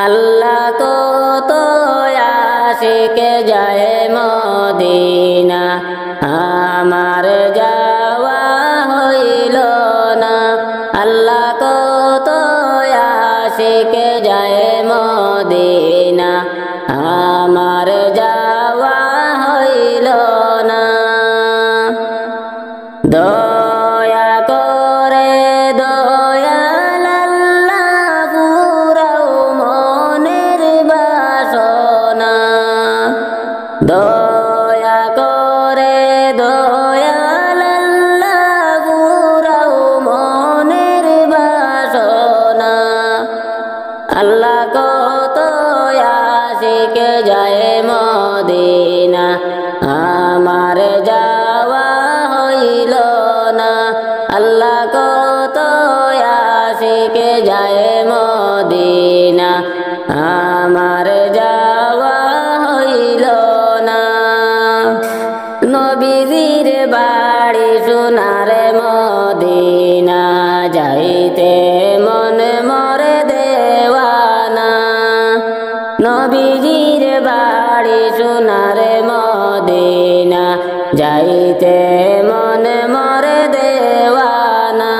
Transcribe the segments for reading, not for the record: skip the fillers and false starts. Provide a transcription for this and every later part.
আল্লাহ কত আশিকে যায় মদিনা, আমার যাওয়া হইল না। আল্লাহ কত আশিকে যায় মদিনা, আমার যাওয়া হইল না। দয়া করে দয়াল আল্লাহ পুরাও মনের বাসনা, দয়া করে দয়াল আল্লাহ পুরাও মনের বাসনা। আল্লাহ কত আশিকে যায় মদিনা, আমার যাওয়া হইল না। আল্লাহ কত আশিকে যায় মদিনা, আমার যাওয়া হইল না। নবীজির বাড়ি সোনার মদিনা, যাইতে মন মরে দেওয়ানা। নবীজির বাড়ি সোনার মদিনা, যাইতে মন মরে দেওয়ানা।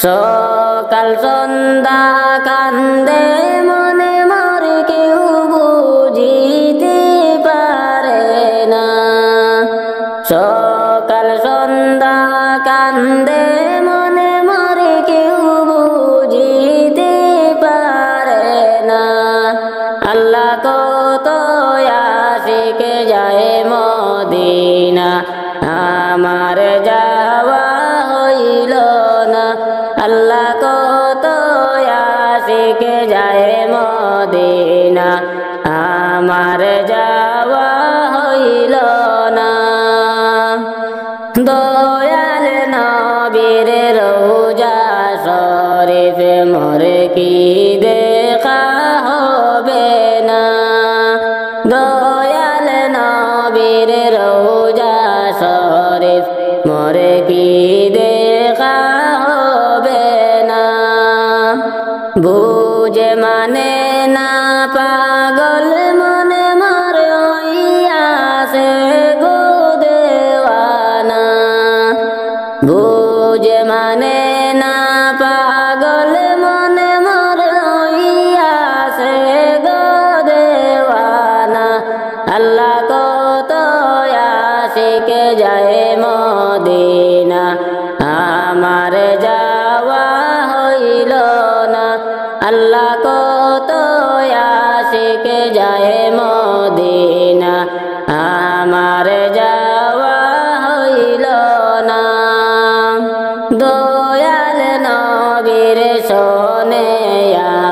সকাল সন্ধ্যা কান্দে মনে মর, কেউ বুঝিতে পারে না। সকাল সন্ধ্যা কান্দে মনে মর, কেউ বুঝিতে পারে না। আল্লাহ কত আশিকে যায় মদিনা, আমার যাওয়া হইল না। আল্লাহ কত আশিকে যায় মদিনা, আমার যাওয়া হইল না। দয়াল নবীর রওজা শরীফ মোর কি দেখা হবে না। দয়াল নবীর রওজা শরীফ মোর কি দেখা হবে না। বুঝে মানে না পাগল মনে মর হইয়াছে গো দেওয়ানা। বুঝে মানে না পাগল মনে মর হইয়াছে গো দেওয়ানা। আল্লাহ কত আশিকে যায় মদিনা, আমার যাওয়া হইল না। আল্লাহ কত আশিকে যায় মদিনা, আমার যাওয়া হইল না। দয়াল নবীর শোনে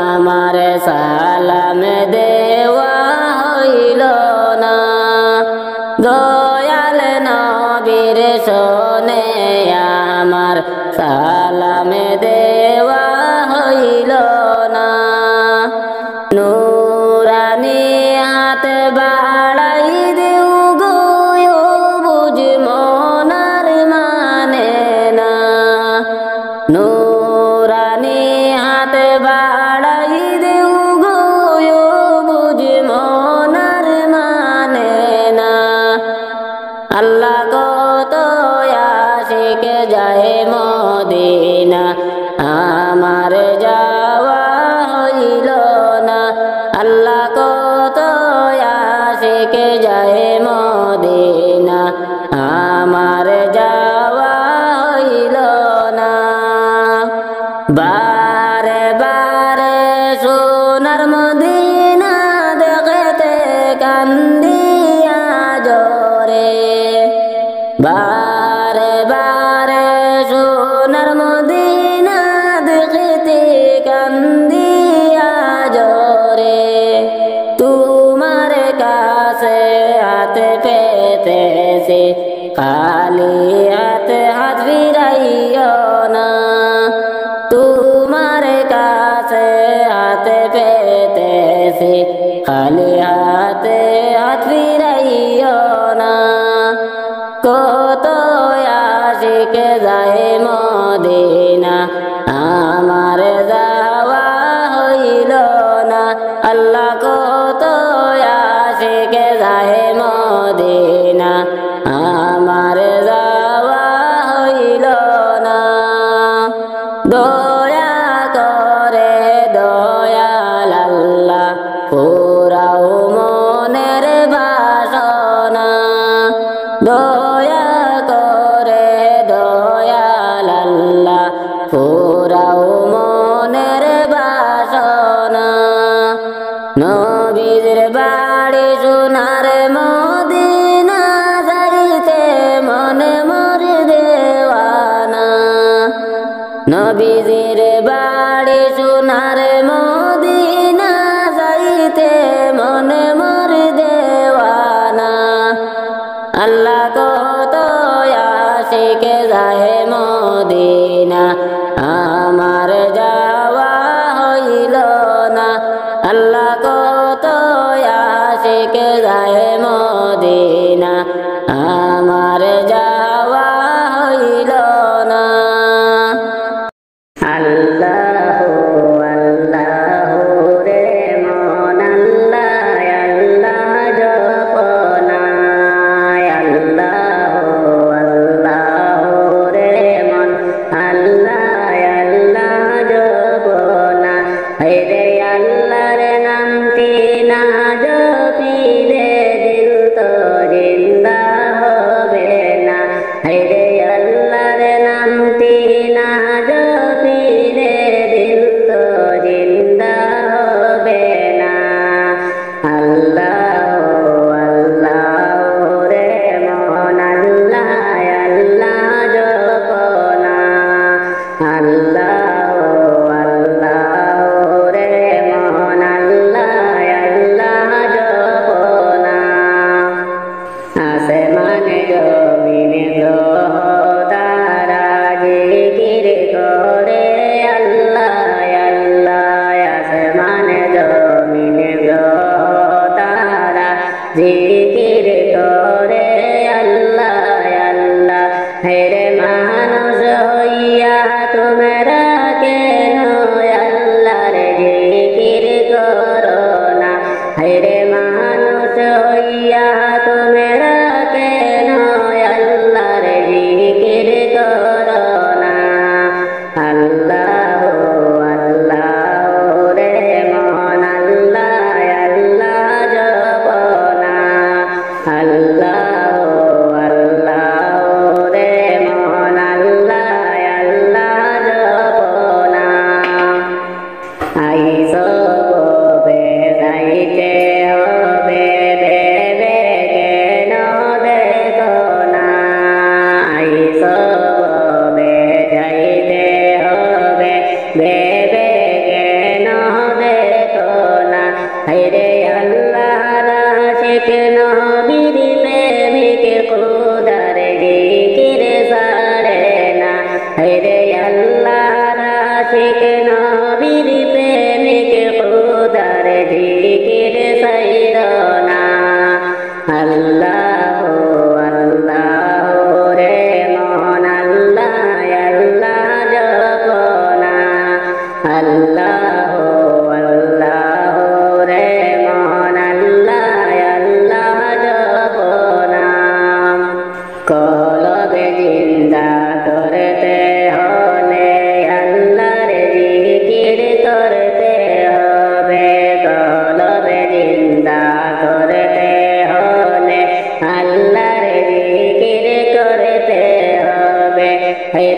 আমার সালাম দেওয়া হইল না। দয়াল নবীর শোনে আমার সালাম দেওয়া হইল না। নুরানি হাত বাড়াই দেও গো, বুঝ মনার মানে না। নুরানি হাত বাড়াই দেও গো, বুঝ মনার মানে না। আল্লাহ কত আশিকে যায় মদিনা, আমার যাওয়া হইল না। আল্লাহ কত আশিকে যায় মদিনা, আমার যাওয়া হইল না। বারে বারে সোনার মদিনা দেখতে কান্দিয়া জরে। বারে বারে সোনার মদিনা দেখতে কান্দিয়া জরে। তোমার কাছে হাত পেতেছি, খালি হাতে হাত ফিরাইও না। তোমার কাছে হাত পেতেছি, খালি হাতে হাত ফিরাইও না। কত আশিকে যায় মদিনা, আমার যাওয়া হইল আল্লাহ কত আশিকে যায় মদিনা আমার যাওয়া হইল না। দয়া করে দয়াল আল্লাহ পুরাও মনের বাসনা। দয়া করে দয়াল আল্লাহ পুরাও মনের বাসনা। নবীর বাড়ি সোনার মদিনা যাইতে মনে মোর দেওয়ানা। নবীর বাড়ি সোনার মদিনা যাইতে মনে মোর দেওয়ানা। আল্লাহ কত আশিকে যায় মদিনা আমার যাওয়া হইল না। আল্লাহ কত আশিকে যায় মদিনা আমার যাওয়া হইল না। আল্লাহু আল্লাহু রে মন আল্লাহ আল্লাহ জপনা। আল্লাহু আল্লাহু রে মন আল্লাহ আল্লাহ জপনা। রে আল্লাহর নামটি না জপিলে দিল তো জিন্দা হবে না। রে আল্লাহর নামটি না জপিলে দিল তো জিন্দা হবে না। আল্লাহু আল্লাহু রে মন আল্লাহ আল্লাহ জপনা। আল্লাহু আল্লাহু রে মন আল্লাহ আল্লাহ জপনা। আসমানে জমিনে গ্রহ তারা জিকির করে আল্লাহ আল্লাহ। আসমানে জমিনে গ্রহ তারা জিকির করে আল্লাহ আল্লাহ। হেরে মানুষ হইয়া তোমরা কেন আল্লাহর জিকির করো না। হেরে মানুষ হইয়া তোমরা কেন আল্লাহর জিকির করো না। আল্লাহু আল্লাহু রে মন আল্লাহ আল্লাহ জপনা। আল্লাহু আল্লাহু রে মন আল্লাহ আল্লাহ জপনা। আইস কবে যাইতে হবে ভেবে কেন দেখো না। আইস কবে যাইতে হবে ভেবে কেন দেখো না। রে আল্লাহর আশিক নবীর প্রেমিক খুদার জিকির ছাড়ে না। রে আল্লাহর আশিক নবীর প্রেমিক খুদার জিকির ছাইড়ো না। আল্লাহু আল্লাহু রে মন আল্লাহ আল্লাহ জপনা। আল্লাহু আল্লাহু রে মন আল্লাহ আল্লাহ জপনা। কলবে জিন্দা করতে হলে আল্লাহর জিকির করতে হবে। কলবে জিন্দা করতে হলে আল্লাহর জিকির করতে হবে।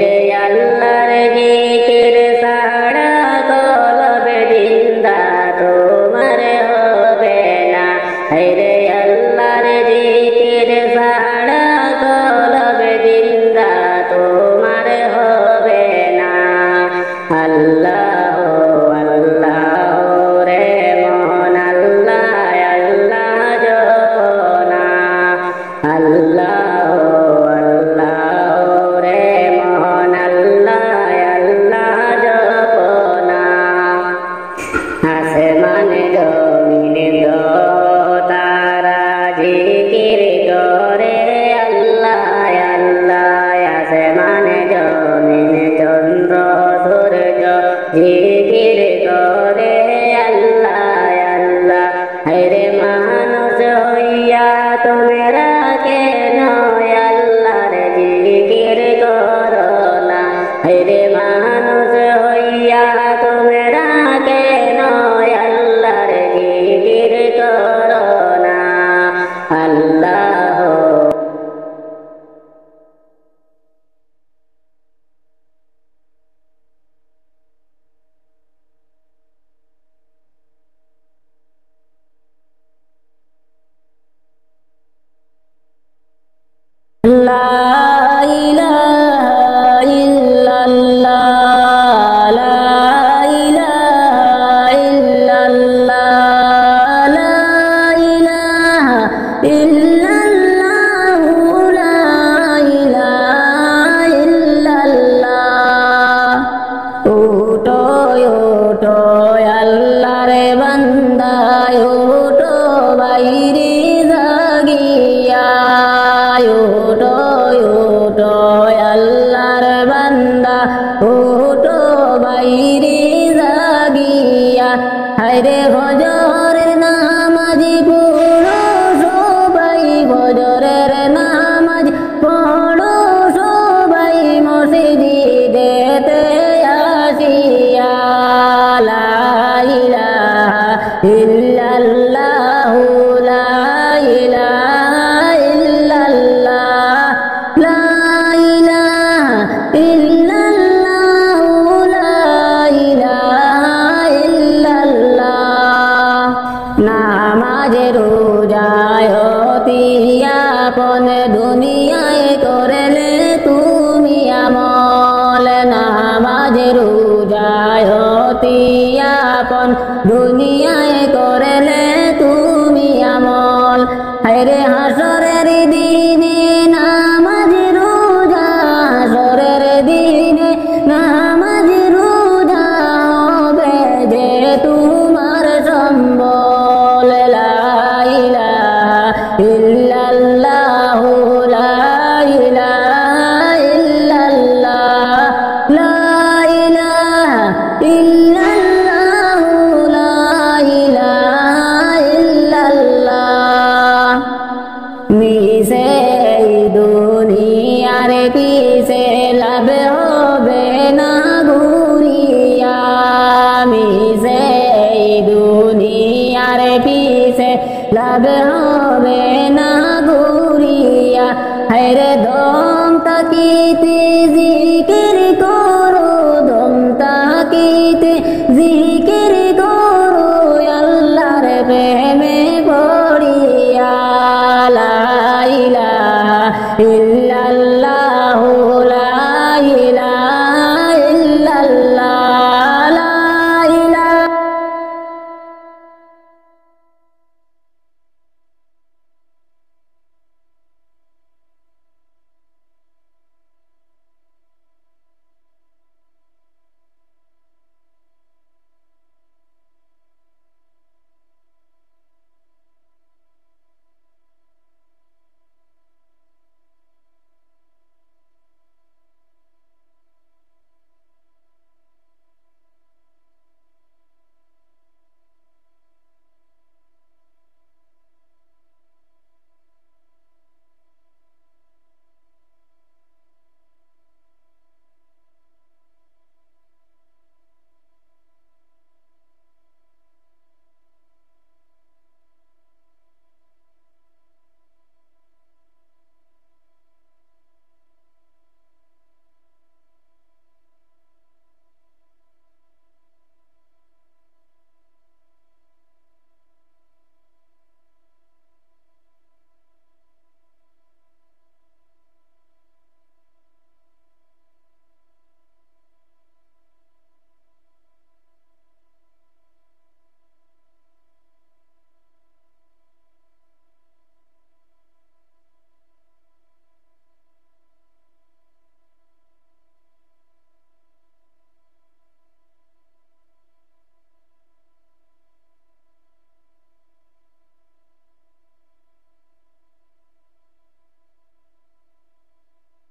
রে আল্লাহর জিকির ছাড়া কলবে জিন্দা তোমার হবে না। রে আল্লাহর জিকির ছাড়া কলবে জিন্দা তোমার হবে না। আল্লাহু আল্লাহু রে মন আল্লাহ আল্লাহ জপনা। আল্লাহু আল্লাহু রে মন আল্লাহ আল্লাহ জপনা। আসমানে জমিনে গ্রহ তারা জিকির করে আল্লাহ আল্লাহ। আসমানে জমিনে চন্দ্র সূর্য জিকির করে আল্লাহ কেন আল্লাহর জিকির করো না আল্লাহ لا إله إلا الله لا إله إلا الله لا إله إلا الله لا إله إلا الله উঠো উঠো আল্লাহর বান্দা উঠো বাইরে জাগিয়া উঠো উঠো আল্লাহর বান্দা উঠো বাইরে জাগিয়া হায়রে ফজরের নামাজ পড়ো সবাই ফজরের নামাজ পড়ো সবাই মসজিদেতে আসিয়া লা ইলাহা ইল্লাল্লাহু লা ইলাহা ইল্লাল্লাহ লা ইলাহা ইল্লাল্লাহু লা ইলাহা ইল্লাল্লাহ নামাজ রোজায় আপন দুনিয়ায় করলে তুমি আমল নামাজ রোজায় আপন দুনিয়ায় করলে তুমি আমল হায়রে হাসরের দিনে নামাজ রোজা হাসরের দিনে নামাজ রোজা হবে যে তোমার সম্বল লা ইলাহা ইল্লাল্লাহু লা ইলাহা ইল্লাল্লাহ লা ইলাহা ইল্লাল্লাহু লা ইলাহা ইল্লাল্লাহ মিশে দুনিয়ার পিছে লাভ হবে না ঘুরিয়া মিশে দুনিয়ার পিছে লাভ হবে না ঘুরিয়া হায়রে দম তাকিতে জিকির করো দম তাকিতে জিকির করো আল্লাহর প্রেমে পড়িয়া লা ইলাহা ইল্লাল্লাহু লা ইলাহা ইল্লাল্লাহ লা ইলাহা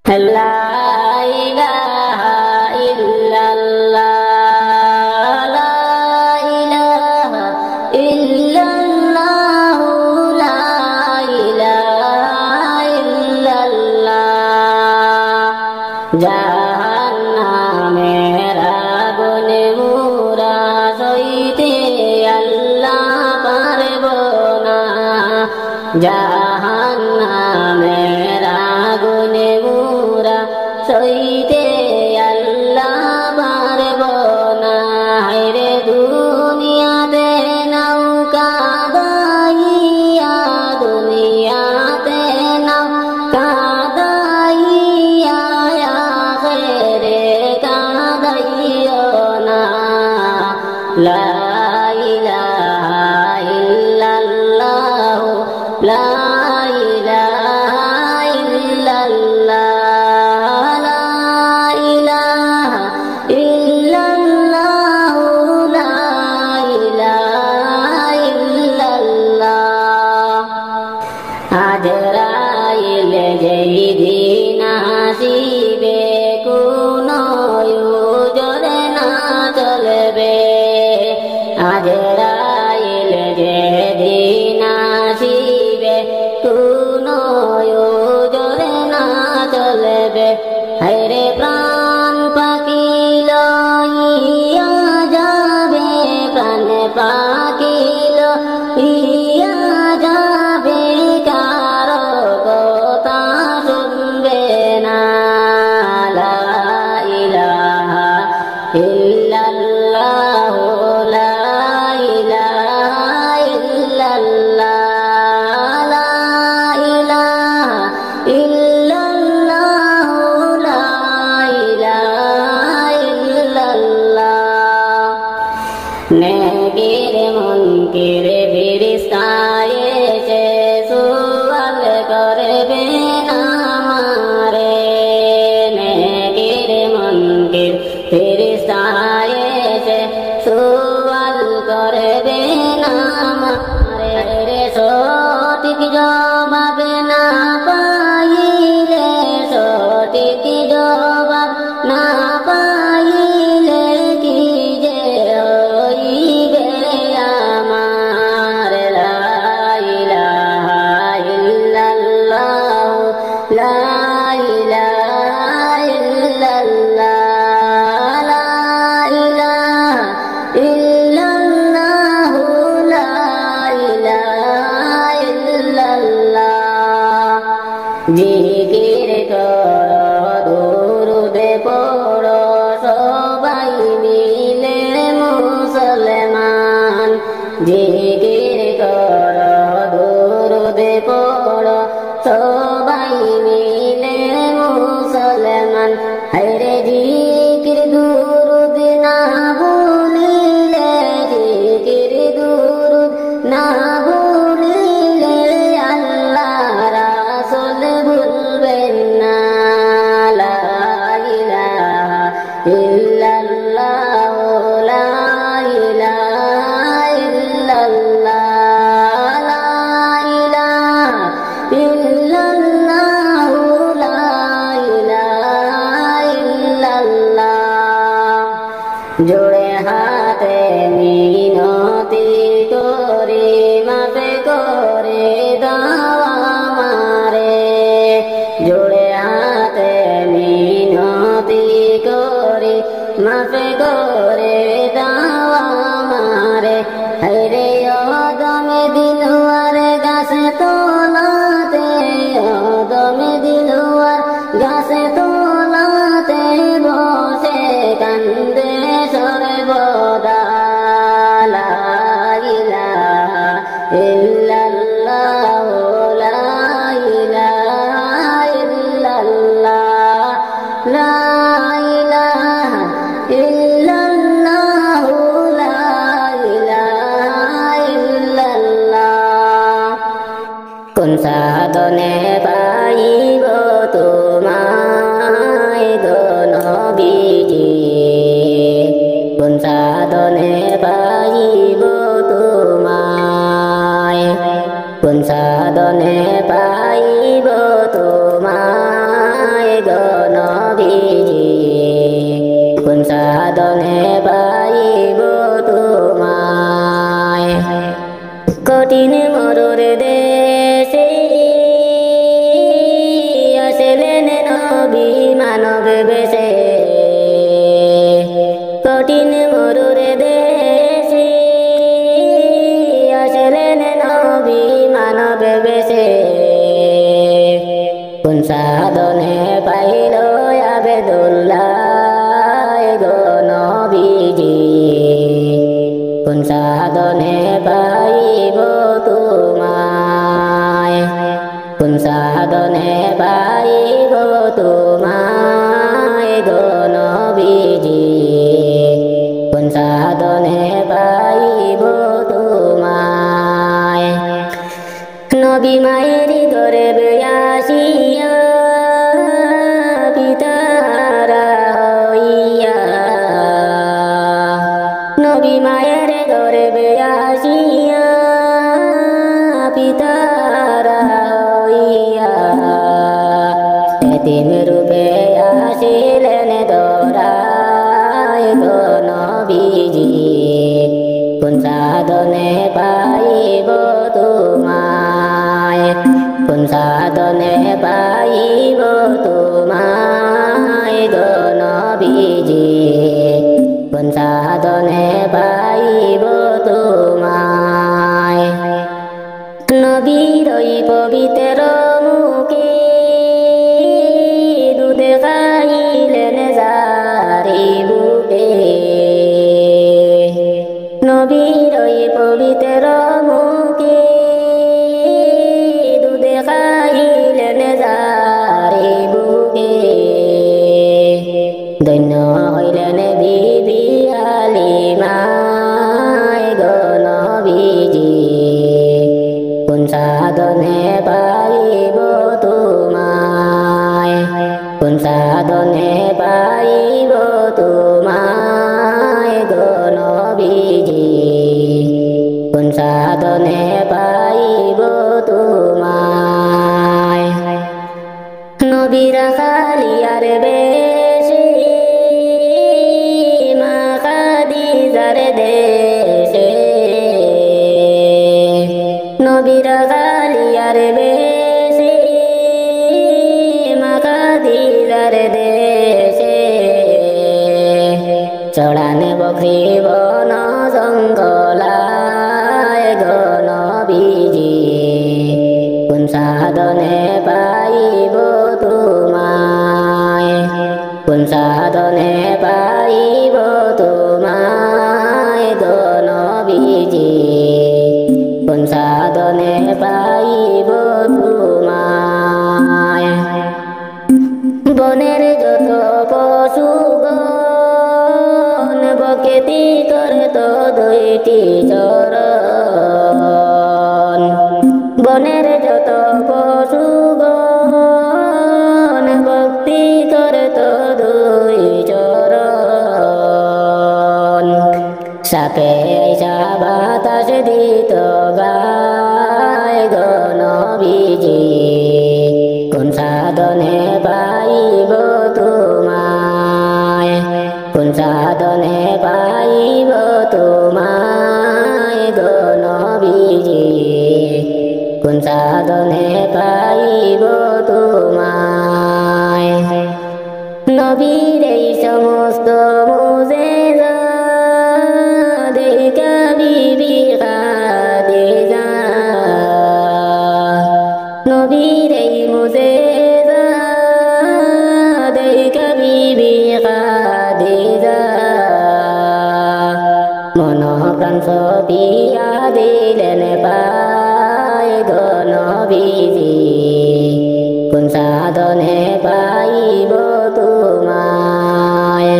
لا إله إلا الله لا إله إلا الله لا إله إلا الله জাহান্নামের আগুনে মুরা সইতে জাহান্নামের আগুনে মুরা সইতে আল্লাহ পারব না। হায়রে দুনিয়াতে নৌকা দাইয়া, দুনিয়াতে নৌকা দাইয়া, আখিরে কাঁদাইও না। লা ইলাহা ইল্লাল্লাহ, লা ইলাহা ইল্লাল্লাহ, লা ইলাহা ইল্লাল্লাহ, লা ইলাহা ইল্লাল্লাহ। আজরাইল যেই দিন আসিবে, কোনো ওজরে না চলবে। আজরাইল যেদিন আসিবে, কোনো ওজরে না চলবে। হায়রে প্রাণ পাখি লইয়া যাবে, প্রাণ পাখি লইয়া যাবে, কারো কথা শুনবে না। লা ইলাহা ইল্লাল্লাহ, লা ইলাহা ইল্লাল্লাহ, লা ইলাহা ইল্লাল্লাহ, লা ইলাহা ইল্লাল্লাহ। নেকির মুনকির ফেরেশতা এসে সুয়াল করবে আমারে। নেকির মুনকির ফেরেশতা এসে সুয়াল করবে আমারে। সঠিক জবাব না পাইলে, সঠিক জবাব না পাইলে কি যে হইবে আমার। লা ইলাহা ইল্লাল্লাহ, লা ইলাহা ইল্লাল্লাহ, লা ইলাহা ইল্লাল্লাহ, লা ইলাহা ইল্লাল্লাহ। জিকির করো, দুরূদ পড়ো, সবাই মিলে মুসলমান। জিকির করো, দুরূদ পড়ো, সবাই মিলে মুসলমান। হায়রে জিকির দুরূদ না ভুলিলে, জিকির দুরূদ না ভুলিলে, আল্লাহ রাসূল ভুলবেন না। লা ইলাহা ইল্লাল্লাহ, লা ইলাহা ইল্লাল্লাহ, লা ইলাহা ইল্লাল্লাহ, লা ইলাহা ইল্লাল্লাহ। জোড়ে হাতে মিনতি করে মাফ করে দাও আমারে। জোড়ে হাতে মিনতি করে মাফ করে দাও আমারে। হায়রে অদমে দিলওয়ার গাছে তোলাতে, অদমে দিলওয়ার গাছে তোলাতে বসে কান্দে সর্বদা। লা ইলাহা ইল্লাল্লাহ, লা ইলাহা ইল্লাল্লাহ, লা ইলাহা ইল্লাল্লাহ, লা ইলাহা ইল্লাল্লাহ। কোন সাধনে পাইব তোমায় গো নবীজি, কোন সাধনে পাইব তোমায়, কোন সাধনে পাইব তোমায় গো নবীজি, কোন সাধনে পাইব তোমায়। কঠিন মরুর দেশে সাধনে পাইব তোমায় কোন সাধনে পাইব তোমায় গো নবীজি কোন সাধনে পাইব তোমায় নবী মায়ের গর্ভে আসিয়া পিতারা হইয়া নবী মায়ের গর্ভে আসিয়া পিতারা হইয়া এতিম রূপে আসিলেন দরায় গো নবীজি কোন সাধনে পাইব তোমায় কোন সাধনে পাইব তোমায় গো নবীজি কোন সাধনে পাইব তোমায় নবীর ওই পবিত্র মুখে দুধ খাইলেন যারি বুকে নবীর ওই পবিত্র মুখে দুধ খাইলেন যারি বুকে ধন্য হইলেন বিবি হালিমায় গো নবীজি কোন সাধনে পাইব তোমায় কোন সাধনে পাইব তোমায় গো নবীজি কোন সাধনে পাইব তোমায় নবীরা খালিয়ার বেশে মা খাদিজার দেশে নবীরা খালিয়ার বেশে মা খাদিজার দেশে চড়ান বকরি বন জঙ্গলায় গো নবীজি কোন সাধনে পাইব তোমায় কোন সাধনে পাইব তোমায় গো নবীজি কোন সাধনে পাইব তোমায় বনের যত পশুগণ বকেতি করত দুইটি চরণ বনের যত পশুগণ ভক্তি করত দুই চরণ সাপে আইসা বাতাস দিত গায় গো নবীজি কোন সাধনে পাইব তোমায় কোন সাধনে পাইব তোমায় গো নবীজি কোন সাধনে পাইব তোমায় নবীর এই সমস্ত মুজেজা দেখা বিবি খাদিজা নবীর এই মুজেজা দেখা বিবি খাদিজা মন প্রাণ সপিয়া দিলেন পায় গো নবীজি কোন সাধনে পাইব তোমায়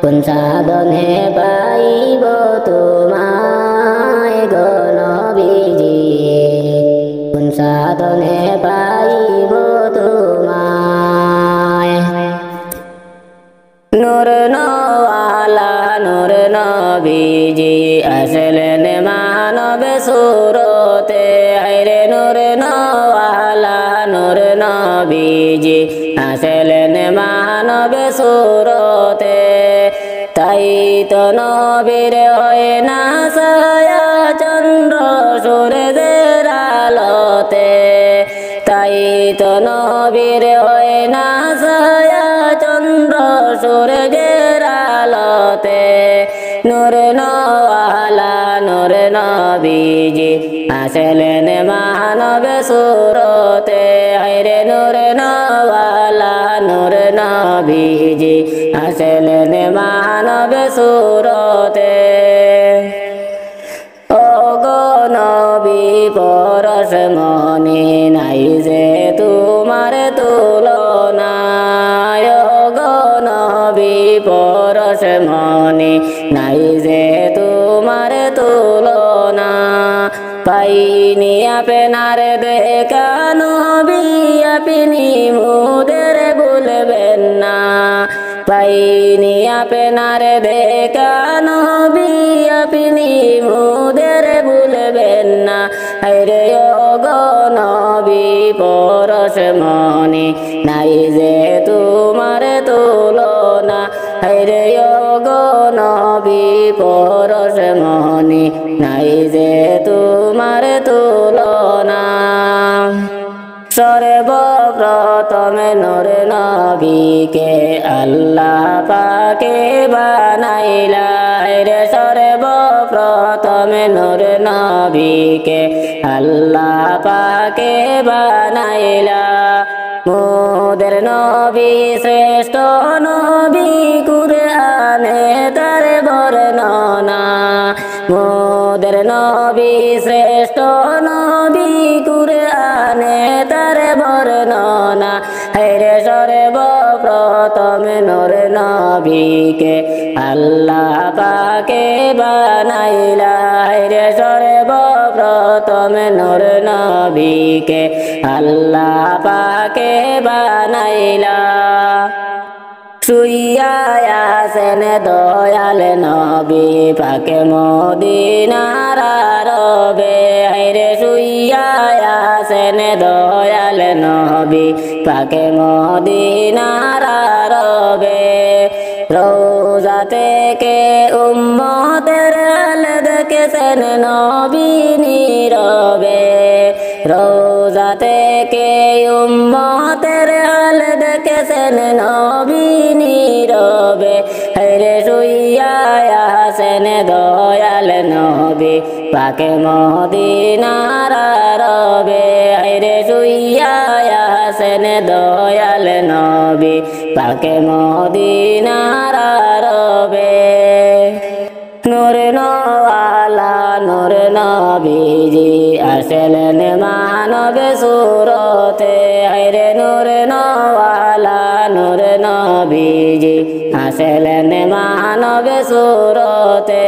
কোন সাধনে পাইব তোমায় গো নবীজি কোন সাধনে পাইব তোমায় নূর নওয়ালা নূর নবীজি আসলেন মানব সুরতে আইরে নূর নওয়ালা নূর নবীজি আসলেন মানব সুরতে তাই তো নবীর হয় না ছায়া চন্দ্র সূর্যের আলোতে তাই তো নবীর হয় না ছায়া চন্দ্র সূর্যের আলোতে নূর নওয়ালা নূর নবীজি আসলেন মানব সুরতে আইরে নূর নওয়ালা নূর নবীজি আসলেন মানব সুরতে পরশমণি নাই যে তোমার তুলনা গো নবী পরশমণি নাই যে তোমার তুলনা পাইনি আপনার দেখা নবী আপনি মোদের ভুলবেন না পাইনি আপনার দেখা নবী আপনি মোদের ভুলবেন না আরে গো নবী পরশমণি নাই যে তোমার তুলনা আরে গো নবী পরশমণি নাই যে তোমার তুলনা সর্বপ্রথমে নূর নবীকে আল্লাহ পাকে বানাইলা রে সর্বপ্রথমে নূর নবীকে আল্লাহ পাকে বানাইলা মোদের নবী শ্রেষ্ঠ নবী কুরআনে তার বর্ণনা মোদের নবী শ্রেষ্ঠ নবী কুরআনে তার বর্ণনা রে সর্বপ্রথমে নূর নবীকে আল্লাহ পাকে বানাইলা রে সর্বপ্রথমে নূর নবীকে আল্লাহ পাকে বানাইলা শুইয়া আছেন দয়াল নবী পাকে মদিনার রবে রে শুইয়া আছেন দয়াল নবী পাকে মদিনার রবে রোজা থেকে উম্মতের হাল দেখেছেন নবী নীরবে রোজা থেকে উম্মতের হাল দেখেছেন নবী নীরবে রে শুইয়া আছেন দয়াল নবী পাকে মদিনার রবে রে শুইয়া আছেন দয়াল নবী পাকে মদিনার রবে নূর নওয়ালা নূর নবীজি আসলেন মানব সুরতে রে নূর নওয়ালা নূর নবীজি আসলেন মানব সুরতে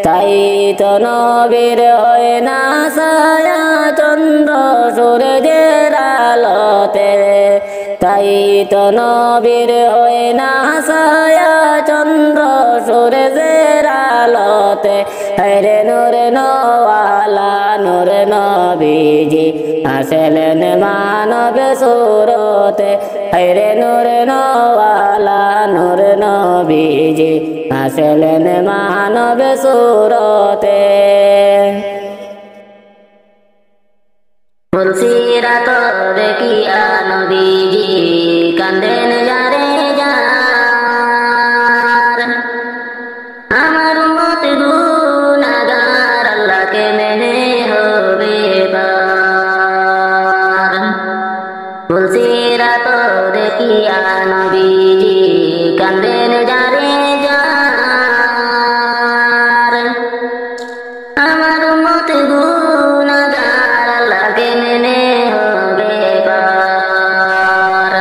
তাই তো নবীর হয় না ছায়া চন্দ্র সূর্যের আলোতে তাই তো নবীর হয় না ছায়া চন্দ্র সূর্যের আলোতে রে নূর নওয়ালা নূর নবীজি আসলেন মানব সুরতে রে নূর নওয়ালা নূর নবীজি আসলেন মানব সুরতে ফুলসিরাত দেখিয়া নবীজি কান্দেন যারে যার আমার উম্মত গুনাহগার আল্লাহকে মেনে হবে পার ফুলসিরাত দেখিয়া নবীজি কান্দেন যারে যার আমার উম্মত গুনাহগার আল্লাহকে মেনে হবে পার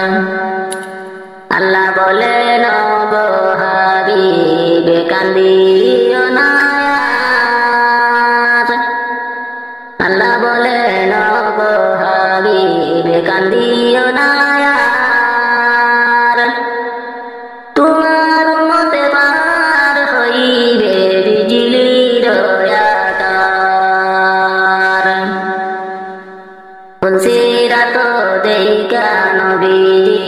আল্লাহ বলেন গো হাবিবে কান্দিও না আল্লাহ বলেন গো হাবিবে কান্দিও না তোমার উম্মতে পার হইবে বিজলির আকার ফুলসিরাত দেখিয়া নবীজি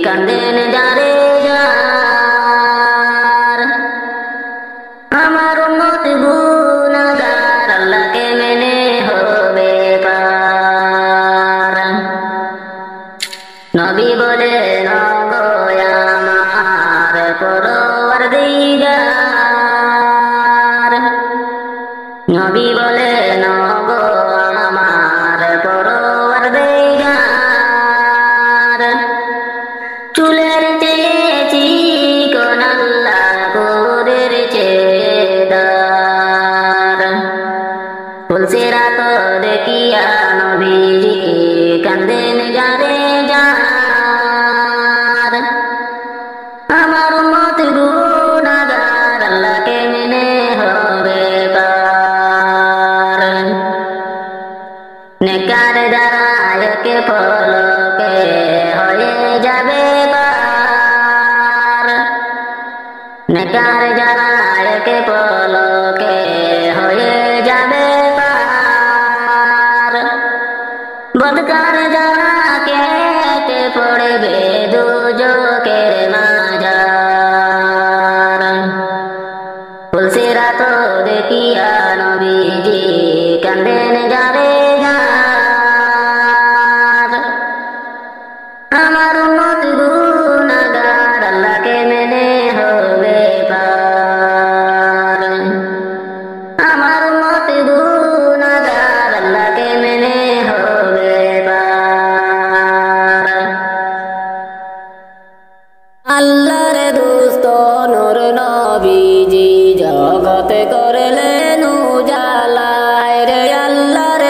কান্দেন যারে যার আমার উম্মত গুনাহগার আল্লাহকে মেনে হবে পার নবী বলেন গো আমার পরওয়ারদিগার নবী বলেন গো আমার পরওয়ারদিগার চুলের চেয়েছি কোন আল্লাহ কোরের চেদার ফুলসিরাত দেখিয়া নবীজি কান্দেন যারে যার আমার উম্মত গুনাহগার আল্লাহকে মেনে হবে পার নেকার যারা একে ফলকে হয়ে যাবে পার নেকার যারা একে ফলকে হয়ে যাবে পার বদকার যারা কেটে পড়বে দুজকের মাঝার ফুলসিরাত দেখিয়া নবীজি কান্দেন যারে যার আমার উম্মত গুনাহগার আল্লাহকে মেনে হবে পার আমার উম্মত গুনাহগার আল্লাহকে মেনে হবে পার আল্লাহর দোস্ত নূর নবীজি জগতে করলেন উজালা রে আল্লাহর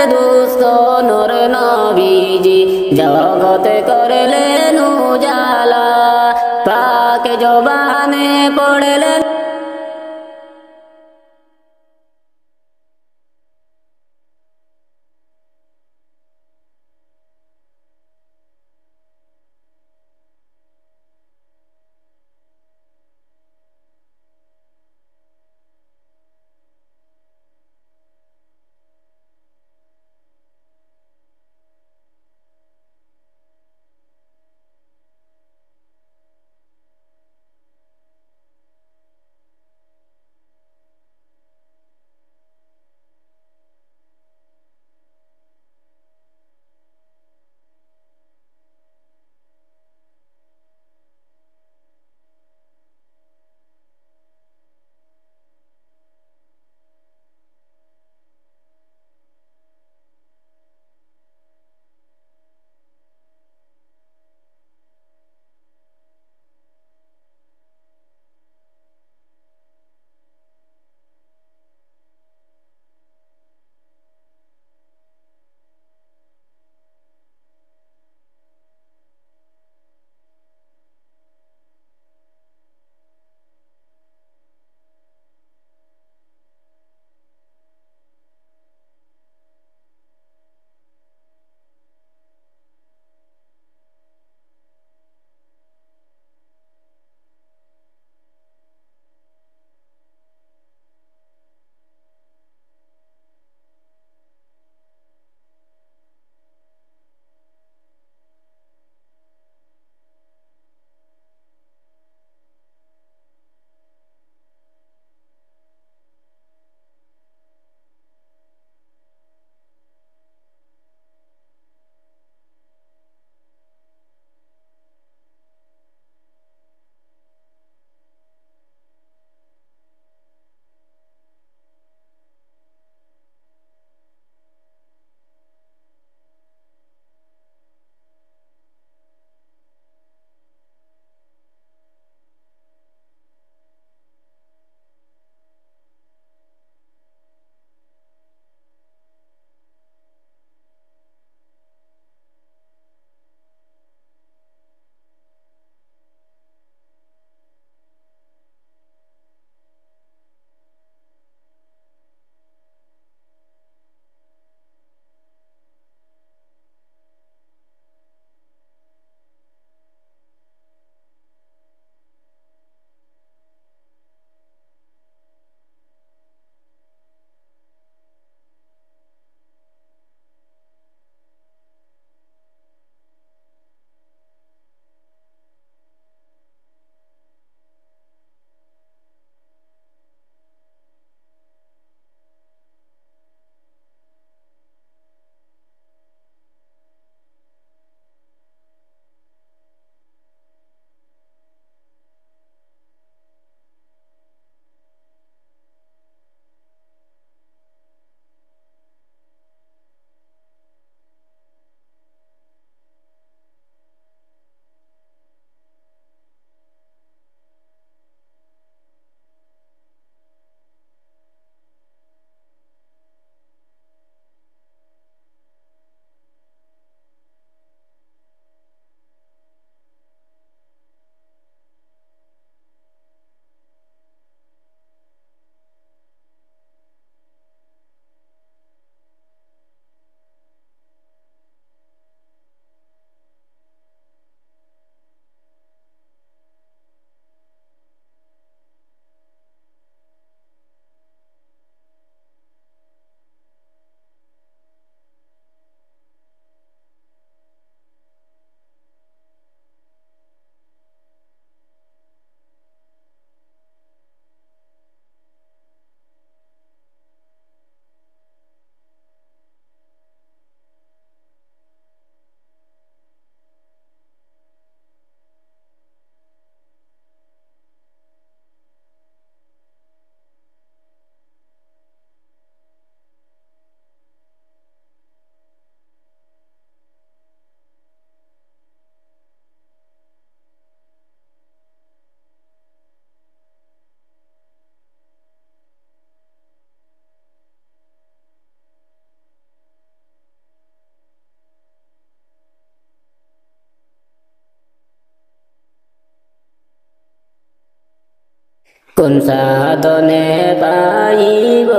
কোন সাধনে পাইব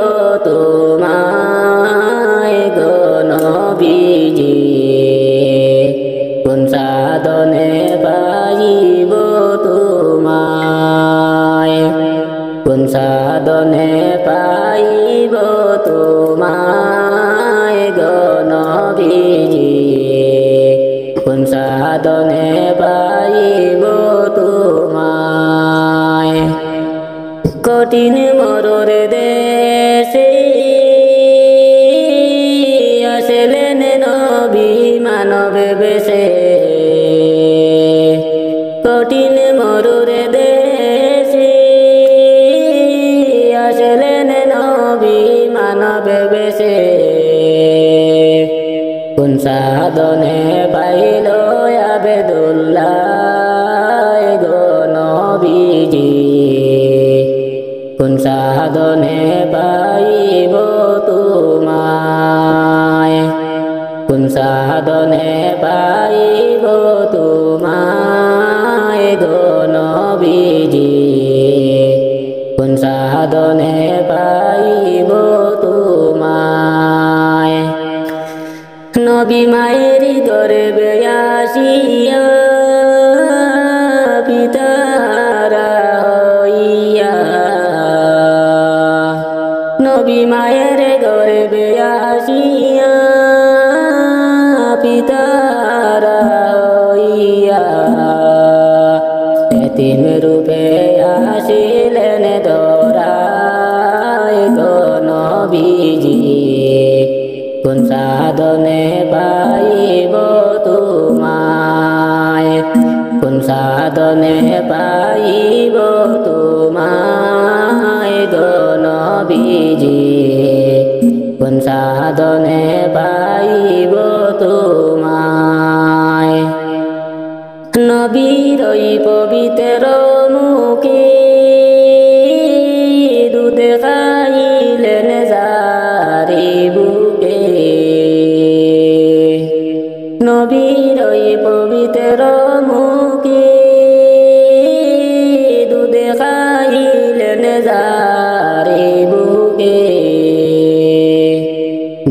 তোমায় গো নবীজি কোন সাধনে পাইব তোমায় কোন সাধনে পাইব তোমায় গো নবীজি কোন সাধনে পাইব তোমায় কঠিন মরর দেশে আসলেন নবী মানব বেশে কঠিন মরর দেশে আসলেন নবী মানব বেশে কোন সাধনে পাইল আবেদুল্লাহ গো নবীজি কোন সাধনে পাইব তোমায় কোন সাধনে পাইব তোমায় গো নবীজি কোন সাধনে পাইব তোমায় নবী মায়ের গর্ভে আসিয়া পিতারা হইয়া নবী মায়ের গর্ভে আসিয়া পিতারা হইয়া এতিম রূপে আসিলেন ধরায় গো নবীজি কোন সাধনে পাইব তোমায় কোন সাধনে পাইব তোমায় গো নবীজি কোন সাধনে পাইব তোমায় নবীর ওই পবিত্র মুখে দুধ খাইলেন যারে বুকে নবীর ওই পবিত্র মুখে দুধ খাইলেন যারে বুকে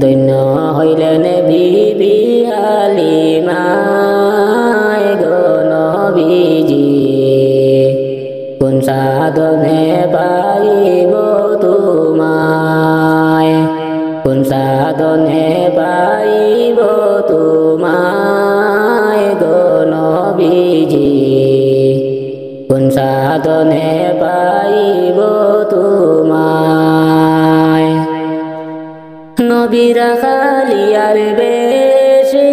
ধন্য হইলেন বিবি হালিমা গো নবীজি কোন সাধনে পাইব তোমায় কোন সাধনে পাইব তোমায় গো নবীজি কোন সাধনে পাইব তোমায় নবীরা খালিয়ার বেশে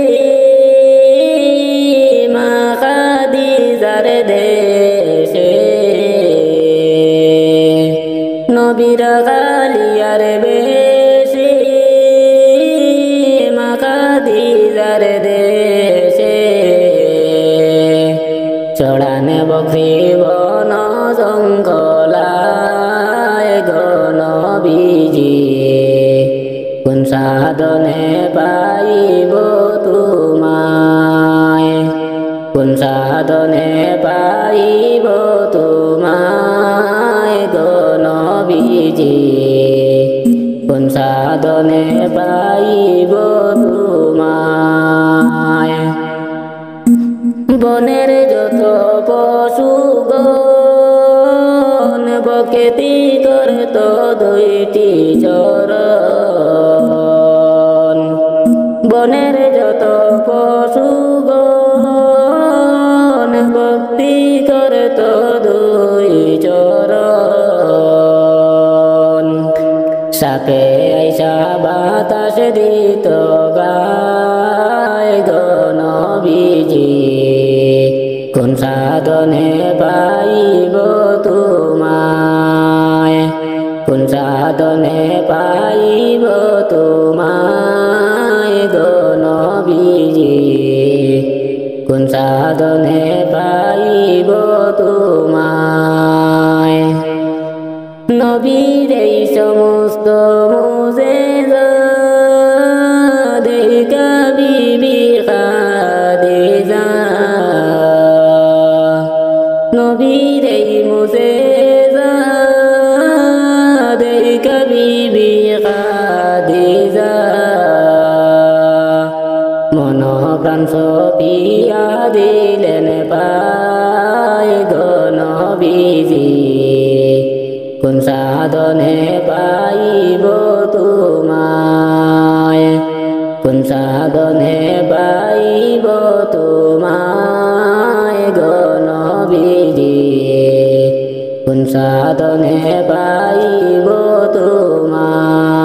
মা খাদিজার দেশে নবীরা খালিয়ার বেশে মা খাদিজার দেশে চড়ানে বকরি বন জঙ্গলায় গো নবীজি কোন সাধনে পাইব তোমায় কোন সাধনে পাইব তোমায় গো নবীজি কোন সাধনে পাইব তোমায় বনের যত পশুগণ বকেতি করত দুইটি চরণ বনের যত পশুগণ ভক্তি করত দুই চরণ সাপে আইসা বাতাস দিত গায় গো নবীজি কোন সাধনে পাইব তোমায় কোন সাধনে পাইব তোমায় গো নবীজি কোন সাধনে পাইব তোমায় নবীর এই সমস্ত মুজিজা দেখা বিবি খাদিজা নবীর এই মুজিজা মন প্রাণ সপিয়া দিলেন পায় গো নবীজি কোন সাধনে পাইব তোমায় কোন সাধনে পাইব তোমায় গো নবীজি কোন সাধনে পাইব তোমায়